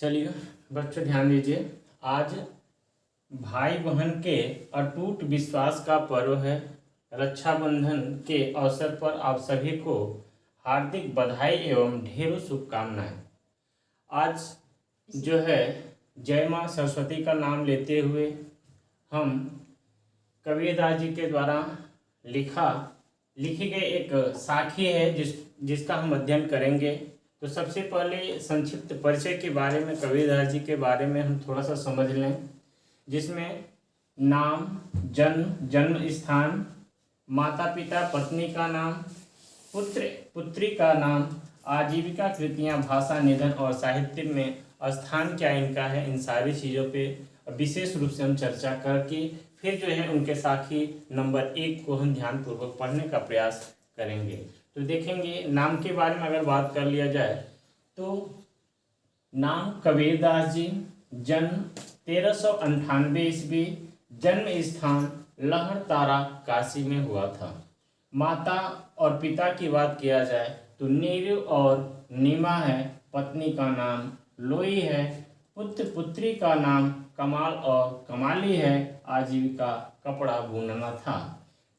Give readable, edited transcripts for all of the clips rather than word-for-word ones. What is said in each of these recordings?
चलिए बच्चों ध्यान दीजिए। आज भाई बहन के अटूट विश्वास का पर्व है। रक्षाबंधन के अवसर पर आप सभी को हार्दिक बधाई एवं ढेरों शुभकामनाएं। आज जो है जय माँ सरस्वती का नाम लेते हुए हम कबीरदास जी के द्वारा लिखी गई एक साखी है जिसका हम अध्ययन करेंगे। तो सबसे पहले संक्षिप्त परिचय के बारे में, कबीरदास जी के बारे में हम थोड़ा सा समझ लें, जिसमें नाम, जन्म स्थान, माता पिता पत्नी का नाम, पुत्री का नाम, आजीविका, कृतियाँ, भाषा, निधन और साहित्य में स्थान क्या इनका है, इन सारी चीज़ों पे विशेष रूप से हम चर्चा करके फिर जो है उनके साखी नंबर 1 को हम ध्यानपूर्वक पढ़ने का प्रयास करेंगे। तो देखेंगे नाम के बारे में अगर बात कर लिया जाए तो नाम कबीरदास जी, जन्म 1398 ईस्वी, जन्म स्थान लहरतारा काशी में हुआ था। माता और पिता की बात किया जाए तो नीरू और नीमा है, पत्नी का नाम लोई है, पुत्री का नाम कमाल और कमाली है, आजीविका कपड़ा बुनना था।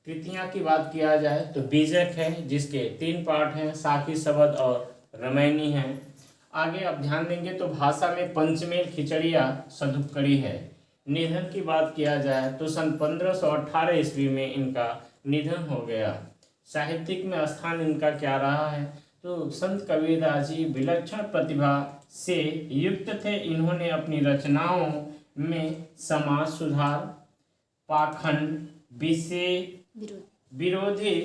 कृतियाँ की बात किया जाए तो बीजक है जिसके 3 पाठ हैं, साखी, शबद और रामायणी है। आगे आप ध्यान देंगे तो भाषा में पंचमेल, खिचड़िया, सदुपकड़ी है। निधन की बात किया जाए तो सन 1518 ईस्वी में इनका निधन हो गया। साहित्यिक में स्थान इनका क्या रहा है तो संत कबीरदास जी विलक्षण प्रतिभा से युक्त थे। इन्होंने अपनी रचनाओं में समाज सुधार, पाखंड, विषय विरोधी,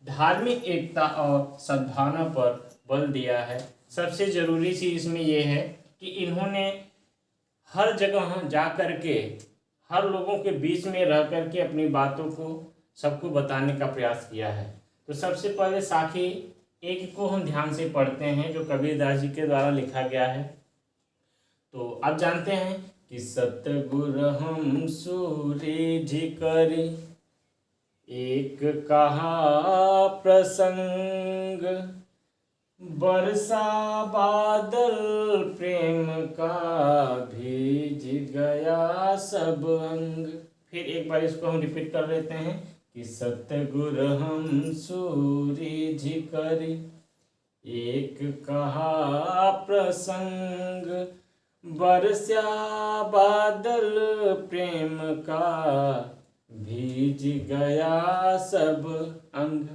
धार्मिक एकता और सद्भावना पर बल दिया है। सबसे जरूरी चीज इसमें यह है कि इन्होंने हर जगह जा कर के हर लोगों के बीच में रह कर के अपनी बातों को सबको बताने का प्रयास किया है। तो सबसे पहले साखी 1 को हम ध्यान से पढ़ते हैं जो कबीरदास जी के द्वारा लिखा गया है। तो आप जानते हैं कि सतगुर हम सूरज कर एक कहा प्रसंग, बरसा बादल प्रेम का भीज गया सब अंग। फिर एक बार इसको हम रिपीट कर लेते हैं कि सतगुर हम सूरज कर एक कहा प्रसंग, बरसा बादल प्रेम का भीज गया सब अंग।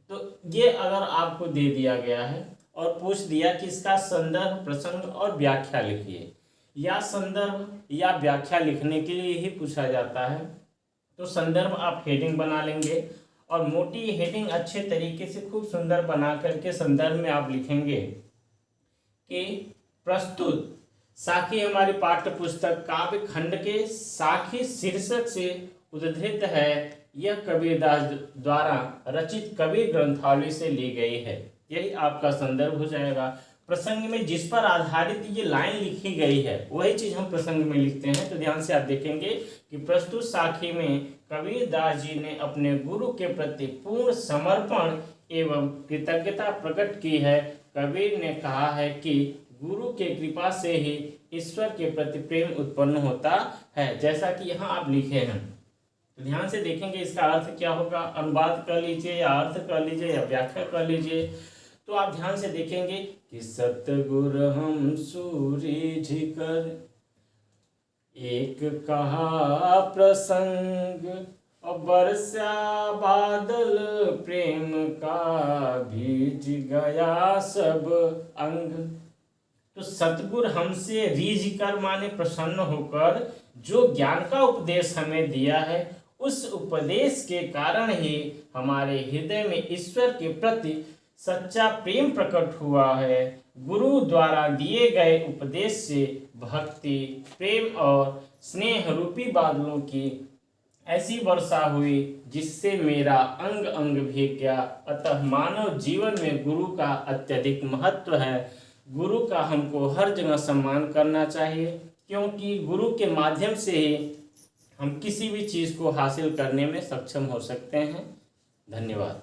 तो ये अगर आपको दे दिया गया है और पूछ दिया कि इसका संदर्भ, प्रसंग और व्याख्या लिखिए, या संदर्भ या व्याख्या लिखने के लिए ही पूछा जाता है तो संदर्भ आप हेडिंग बना लेंगे और मोटी हेडिंग अच्छे तरीके से खूब सुंदर बना करके संदर्भ में आप लिखेंगे कि प्रस्तुत साखी हमारी पाठ्य पुस्तक काव्य खंड के साखी शीर्षक से उद्धृत है। यह कबीरदास द्वारा रचित कबीर ग्रंथावली से ली गई है। यही आपका संदर्भ हो जाएगा। प्रसंग में जिस पर आधारित ये लाइन लिखी गई है वही चीज हम प्रसंग में लिखते हैं। तो ध्यान से आप देखेंगे कि प्रस्तुत साखी में कबीरदास जी ने अपने गुरु के प्रति पूर्ण समर्पण एवं कृतज्ञता प्रकट की है। कबीर ने कहा है कि गुरु के कृपा से ही ईश्वर के प्रति प्रेम उत्पन्न होता है, जैसा कि यहाँ आप लिखे हैं। तो ध्यान से देखेंगे इसका अर्थ क्या होगा, अनुवाद कर लीजिए या अर्थ कर लीजिए या व्याख्या कर लीजिए। तो आप ध्यान से देखेंगे कि सतगुर हम सूरज कर एक कहा प्रसंग, और बरसा बादल प्रेम का भीज गया सब अंग। तो सतगुर हमसे रीझ कर माने प्रसन्न होकर जो ज्ञान का उपदेश हमें दिया है, उस उपदेश के कारण ही हमारे हृदय में ईश्वर के प्रति सच्चा प्रेम प्रकट हुआ है। गुरु द्वारा दिए गए उपदेश से भक्ति, प्रेम और स्नेह रूपी बादलों की ऐसी वर्षा हुई जिससे मेरा अंग अंग भीग गया। अतः मानव जीवन में गुरु का अत्यधिक महत्व है। गुरु का हमको हर जगह सम्मान करना चाहिए, क्योंकि गुरु के माध्यम से ही हम किसी भी चीज़ को हासिल करने में सक्षम हो सकते हैं। धन्यवाद।